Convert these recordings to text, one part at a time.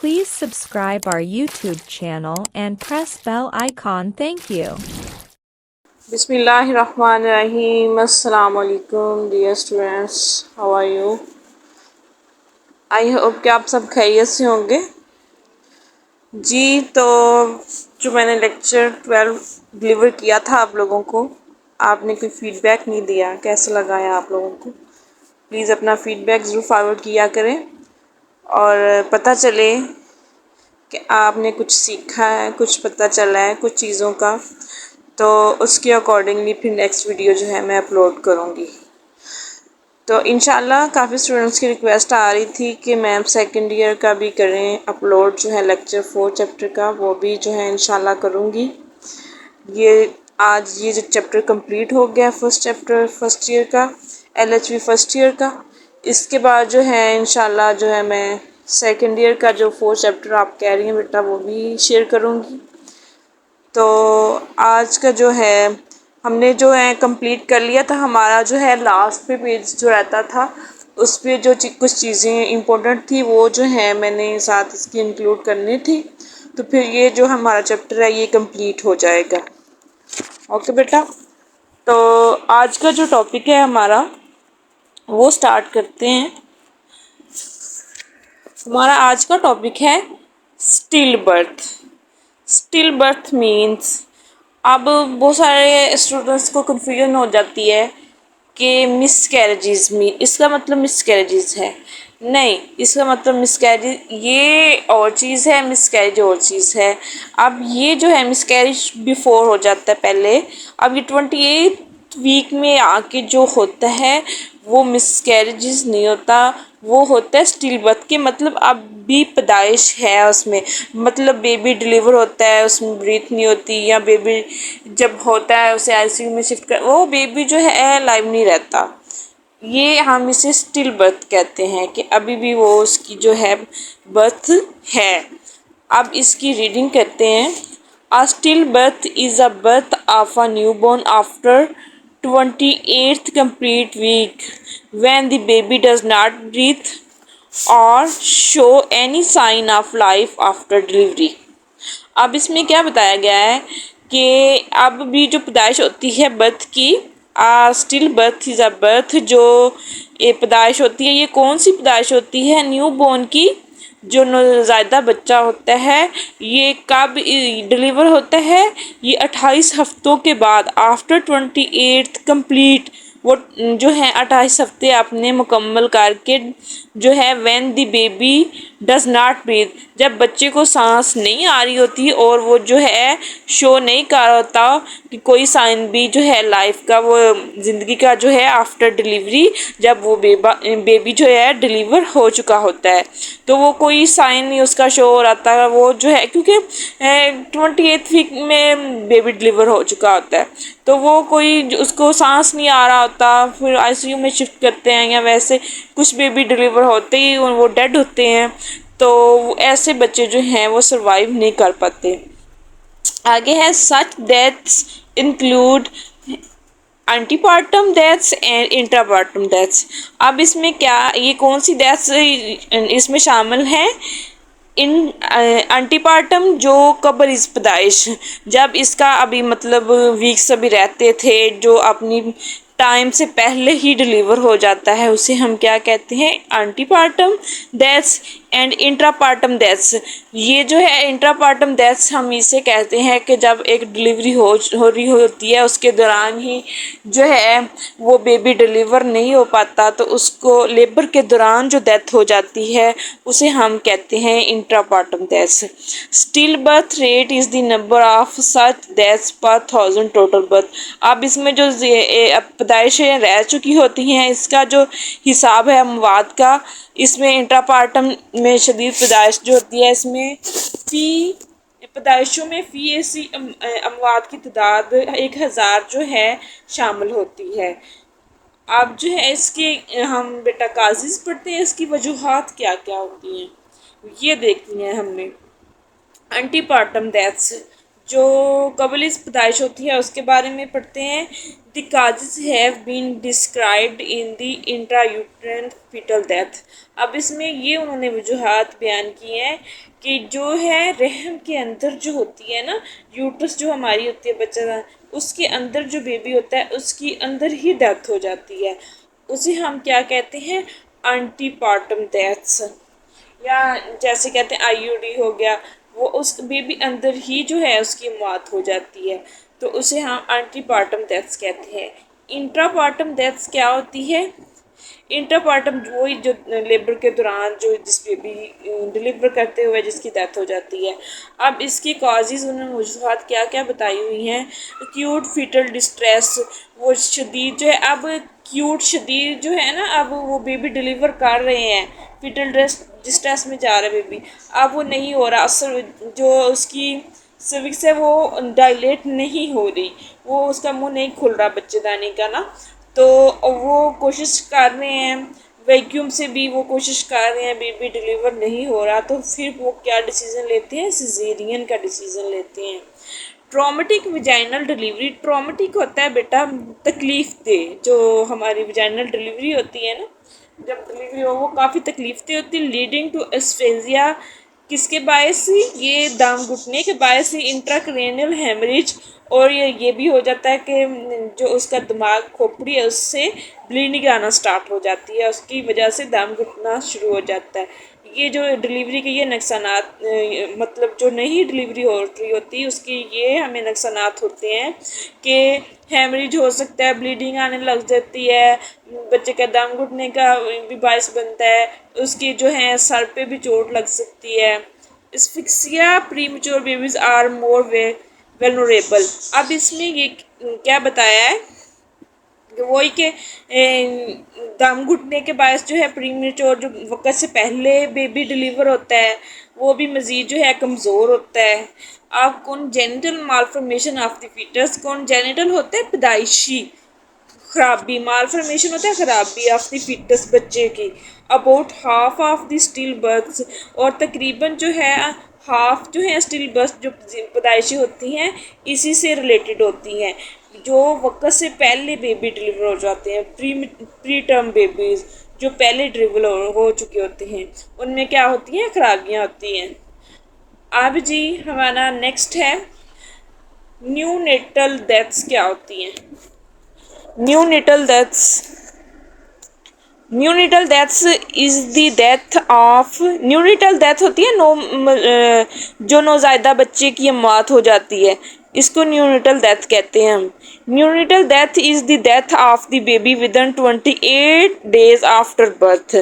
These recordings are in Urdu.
Please subscribe our YouTube channel and press bell icon. Thank you. بسم اللہ الرحمن الرحیم. السلام علیکم dear students, how are you? I hope کہ آپ سب خیریت سے ہوں گے. جی, تو جو میں نے لیکچر 12 ڈلیور کیا تھا آپ لوگوں کو, آپ نے کوئی فیڈ بیک نہیں دیا. کیسا لگا ہے آپ لوگوں کو؟ پلیز اپنا فیڈ بیک ضرور فارورڈ کیا کریں اور پتہ چلے کہ آپ نے کچھ سیکھا ہے, کچھ پتہ چلا ہے کچھ چیزوں کا, تو اس کے اکارڈنگلی پھر نیکسٹ ویڈیو جو ہے میں اپلوڈ کروں گی. تو انشاءاللہ کافی اسٹوڈنٹس کی ریکویسٹ آ رہی تھی کہ میم سیکنڈ ایئر کا بھی کریں اپلوڈ, جو ہے لیکچر 4 چیپٹر کا, وہ بھی جو ہے انشاءاللہ کروں گی. آج یہ جو چیپٹر کمپلیٹ ہو گیا فرسٹ چیپٹر فرسٹ ایئر کا, LHV فرسٹ ایئر کا. اس کے بعد جو ہے انشاءاللہ جو ہے میں سیکنڈ ایئر کا جو 4 چیپٹر آپ کہہ رہی ہیں بیٹا وہ بھی شیئر کروں گی. تو آج کا جو ہے ہم نے جو ہے کمپلیٹ کر لیا تھا. ہمارا جو ہے لاسٹ پہ پیج جو رہتا تھا اس پہ جو کچھ چیزیں امپورٹنٹ تھی وہ جو ہے میں نے ساتھ اس کی انکلوڈ کرنی تھی. تو پھر یہ جو ہمارا چیپٹر ہے یہ کمپلیٹ ہو جائے گا. اوکے بیٹا, تو آج کا جو ٹاپک ہے ہمارا وہ سٹارٹ کرتے ہیں. ہمارا آج کا ٹاپک ہے still birth. Still birth means, اب بہت سارے اسٹوڈنٹس کو کنفیوژن ہو جاتی ہے کہ مس کیریجز میں اس کا مطلب مس کیریجز ہے. نہیں, اس کا مطلب مس کیریج یہ اور چیز ہے, مس کیریج اور چیز ہے. اب یہ جو ہے مس کیریج بیفور ہو جاتا ہے پہلے. اب یہ 28 ویک میں آ کے جو ہوتا ہے وہ مس کیریجز نہیں ہوتا, وہ ہوتا ہے اسٹل برتھ کے مطلب اب بھی پیدائش ہے اس میں, مطلب بیبی ڈلیور ہوتا ہے اس میں بریتھ نہیں ہوتی, یا بیبی جب ہوتا ہے اسے ICU میں شفٹ وہ بیبی جو ہے لائیو نہیں رہتا. یہ ہم اسے اسٹل برتھ کہتے ہیں کہ ابھی بھی وہ اس کی جو ہے برتھ ہے. اب اس کی ریڈنگ کرتے ہیں. A stillbirth is a birth of a newborn after 28th complete week when the baby does not breathe or show any sign of life after delivery. اب اس میں کیا بتایا گیا ہے کہ اب بھی جو پیدائش ہوتی ہے برتھ کی, still birth is a birth, جو پیدائش ہوتی ہے یہ کون سی پیدائش ہوتی ہے؟ نیو بورن کی. جو نوزائیدہ بچہ ہوتا ہے یہ کب ڈلیور ہوتا ہے؟ یہ 28 ہفتوں کے بعد, آفٹر 28th کمپلیٹ. وہ جو ہے 28 ہفتے اپنے مکمل کر کے جو ہے when the baby does not breathe, جب بچے کو سانس نہیں آ رہی ہوتی اور وہ جو ہے شو نہیں کر رہا ہوتا کہ کوئی سائن بھی جو ہے لائف کا, وہ زندگی کا جو ہے آفٹر ڈلیوری, جب وہ بیبی جو ہے ڈلیور ہو چکا ہوتا ہے تو وہ کوئی سائن نہیں اس کا شو ہو رہا تھا. وہ جو ہے کیونکہ 28 ویک میں بیبی ڈلیور ہو چکا ہوتا ہے تو وہ کوئی اس کو سانس نہیں آ رہا ہوتا, پھر ICU میں شفٹ کرتے ہیں, یا ویسے کچھ بیبی ڈلیور ہوتے ہی وہ ڈیڈ ہوتے ہیں, تو ایسے بچے جو ہیں وہ سروائیو نہیں کر پاتے. آگے ہے such deaths include antepartum deaths and intrapartum deaths. اب اس میں کیا یہ کون سی ڈیتھس اس میں شامل ہیں؟ انٹی پارٹم جو قبل از پیدائش, جب اس کا ابھی مطلب ویکس ابھی رہتے تھے, جو اپنی ٹائم سے پہلے ہی ڈلیور ہو جاتا ہے, اسے ہم کیا کہتے ہیں؟ Antepartum deaths and intrapartum deaths. یہ جو ہے انٹرا پارٹم ڈیتھس ہم اسے کہتے ہیں کہ جب ایک ڈلیوری ہو رہی ہوتی ہے اس کے دوران ہی جو ہے وہ بیبی ڈلیور نہیں ہو پاتا, تو اس کو لیبر کے دوران جو ڈیتھ ہو جاتی ہے اسے ہم کہتے ہیں intra پارٹم deaths. Still birth rate is the number of such deaths per 1000 total birth. اب اس میں جو پیدائشیں رہ چکی ہوتی ہیں اس کا جو حساب ہے اموات کا, اس میں انٹرا پارٹم میں شدید پیدائش جو ہوتی ہے اس میں پیدائشوں میں فی ایسی اموات کی تعداد 1000 جو ہے شامل ہوتی ہے. اب جو ہے اس کے ہم بیٹا کازز پڑھتے ہیں, اس کی وجوہات کیا کیا ہوتی ہیں یہ دیکھنی ہے ہم نے. انٹی پارٹم ڈیتھس, جو قبل از پیدائش ہوتی ہے اس کے بارے میں پڑھتے ہیں. The causes have been described in the intrauterine foetal death. اب اس میں یہ انہوں نے وجوہات بیان کی ہیں کہ جو ہے رحم کے اندر جو ہوتی ہے نا، یوٹرس جو ہماری ہوتی ہے بچہ کا، اس کے اندر جو بیبی ہوتا ہے اس کی اندر ہی ڈیتھ ہو جاتی ہے. اسے ہم کیا کہتے ہیں؟ انٹی پارٹم ڈیتھس، یا جیسے کہتے ہیں آئی یو ڈی ہو گیا، وہ اس بیبی اندر ہی جو ہے اس کی موت ہو جاتی ہے، تو اسے ہم انٹی پارٹم ڈیتھس کہتے ہیں. انٹرا پارٹم ڈیتھس کیا ہوتی ہے؟ انٹر پارٹم وہی جو لیبر کے دوران جو جس بیبی ڈلیور کرتے ہوئے جس کی ڈیتھ ہو جاتی ہے. اب اس کی کازز انہوں نے وجوہات کیا کیا بتائی ہوئی ہیں؟ ایکیوٹ فیٹل ڈسٹریس، وہ شدید جو ہے، اب کیوٹ شدید جو ہے نا، اب وہ بیبی ڈلیور کر رہے ہیں، فیٹل ڈسٹریس میں جا رہا ہے بیبی، اب وہ نہیں ہو رہا، اثر جو اس کی سروکس ہے وہ ڈائلیٹ نہیں ہو رہی، وہ اس کا منہ نہیں کھل رہا بچے دانی کا نا، تو وہ کوشش کر رہے ہیں ویکیوم سے بھی، وہ کوشش کر رہے ہیں، بیبی ڈلیور نہیں ہو رہا، تو پھر وہ کیا ڈیسیزن لیتے ہیں؟ سیزیرین کا ڈیسیزن لیتے ہیں. ٹرامیٹک ویجائنل ڈلیوری، ٹرامیٹک ہوتا ہے بیٹا تکلیف دہ، جو ہماری ویجائنل ڈلیوری ہوتی ہے نا، جب ڈلیوری ہو وہ کافی تکلیف دہ ہوتی ہے. لیڈنگ ٹو اسفیزیا، کس کے باعث سے؟ یہ دام گھٹنے کے باعث سے. انٹراکرینل ہیمریج، اور یہ بھی ہو جاتا ہے کہ جو اس کا دماغ کھوپڑی ہے اس سے بلیڈنگ آنا سٹارٹ ہو جاتی ہے، اس کی وجہ سے دم گھٹنا شروع ہو جاتا ہے. یہ جو ڈلیوری کے یہ نقصانات، مطلب جو نہیں ڈلیوری ہو رہی ہوتی اس کی یہ ہمیں نقصانات ہوتے ہیں کہ ہیمریج ہو سکتا ہے، بلیڈنگ آنے لگ جاتی ہے، بچے کا دم گھٹنے کا بھی باعث بنتا ہے، اس کی جو ہے سر پہ بھی چوٹ لگ سکتی ہے. Asphyxia, premature babies are more vulnerable. اب اس میں یہ کیا بتایا ہے کہ وہی کہ دم گھٹنے کے باعث جو ہے پری میچور، جو وقت سے پہلے بیبی ڈلیور ہوتا ہے، وہ بھی مزید جو ہے کمزور ہوتا ہے. آپ کونجینٹل مالفارمیشن آف دی فیٹس، کونجینٹل ہوتا ہے پیدائشی خرابی، مالفارمیشن ہوتا ہے خرابی آف دی فیٹس بچے کی. About half of the still births, اور تقریباً جو ہے ہاف جو ہے اسٹل برتھ جو پیدائشی ہوتی ہیں اسی سے ریلیٹڈ ہوتی ہیں، جو وقت سے پہلے بیبی ڈلیور ہو جاتے ہیں، پری ٹرم بیبیز جو پہلے ڈلیور ہو چکے ہوتے ہیں، ان میں کیا ہوتی ہیں؟ خرابیاں ہوتی ہیں. اب جی ہمارا نیکسٹ ہے نیو نیٹل ڈیتھس کیا ہوتی ہیں؟ Neonatal deaths is the death of, neonatal death ہوتی ہے جو نوزائیدہ بچے کی موت ہو جاتی ہے، اس کو نیونیٹل ڈیتھ کہتے ہیں ہم. Neonatal death is the death of the baby within 28 days after birth.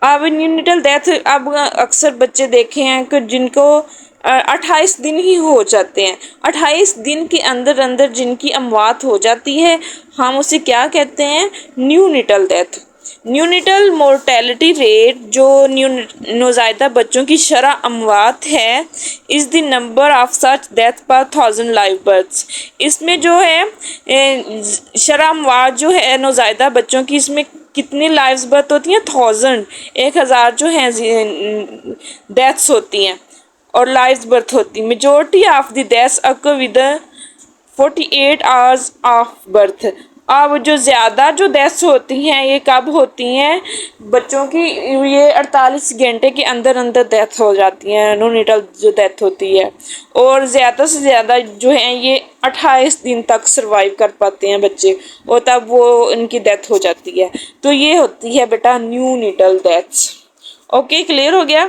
اب نیونیٹل ڈیتھ، اب اکثر بچے دیکھے ہیں کہ جن کو 28 دن ہی ہو جاتے ہیں، 28 دن کے اندر اندر جن کی اموات ہو جاتی ہے، ہم اسے کیا کہتے ہیں؟ Neonatal death. Neonatal mortality rate, جو نوزائیدہ بچوں کی شرح اموات ہے، is the number of such death per 1000 live births. اس میں جو ہے شرح اموات جو ہے نوزائیدہ بچوں کی، اس میں کتنی لائیوز برتھ ہوتی ہیں؟ 1000 جو ہیں ڈیتھس ہوتی ہیں اور لائیوز برتھ ہوتی ہیں. Majority of the deaths occur with 48 hours of birth. اب جو زیادہ جو ڈیتھس ہوتی ہیں یہ کب ہوتی ہیں؟ بچوں کی یہ 48 گھنٹے کے اندر اندر ڈیتھ ہو جاتی ہیں، نیونیٹل جو ڈیتھ ہوتی ہے، اور زیادہ سے زیادہ جو ہیں یہ 28 دن تک سروائیو کر پاتے ہیں بچے، اور تب وہ ان کی ڈیتھ ہو جاتی ہے. تو یہ ہوتی ہے بیٹا نیونیٹل ڈیتھس. اوکے، کلیئر ہو گیا؟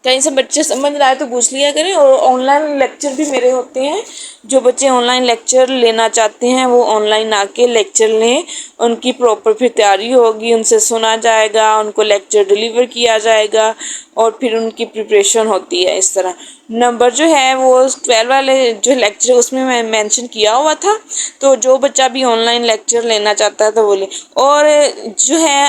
کہیں سے بچے سمجھ رہا ہے تو پوچھ لیا کریں. اور آن لائن لیکچر بھی میرے ہوتے ہیں، جو بچے آن لائن لیکچر لینا چاہتے ہیں وہ آن لائن آ کے لیکچر لیں، ان کی پراپر پھر تیاری ہوگی، ان سے سنا جائے گا، ان کو لیکچر ڈلیور کیا جائے گا، اور پھر ان کی پریپریشن ہوتی ہے اس طرح. نمبر جو ہے وہ 12 والے جو لیکچر اس میں مینشن کیا ہوا تھا، تو جو بچہ بھی آن لائن لیکچر لینا چاہتا ہے تو وہ لے. اور جو ہے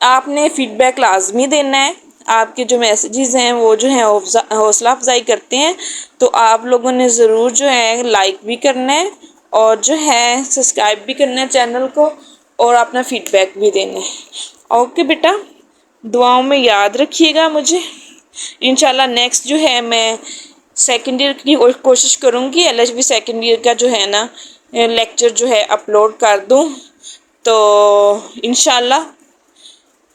آپ نے فیڈ بیک لازمی دینا ہے، آپ کے جو میسیجز ہیں وہ جو ہیں حوصلہ افزائی کرتے ہیں، تو آپ لوگوں نے ضرور جو ہے لائک بھی کرنا ہے، اور جو ہے سبسکرائب بھی کرنا ہے چینل کو، اور اپنا فیڈ بیک بھی دینا ہے. اوکے بیٹا، دعاؤں میں یاد رکھیے گا مجھے. انشاءاللہ نیکسٹ جو ہے میں سیکنڈ ایئر کی کوشش کروں گی L H B second year کا جو ہے نا لیکچر جو ہے اپلوڈ کر دوں. تو انشاءاللہ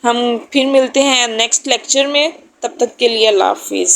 ہم پھر ملتے ہیں نیکسٹ لیکچر میں. تب تک کے لیے اللہ حافظ.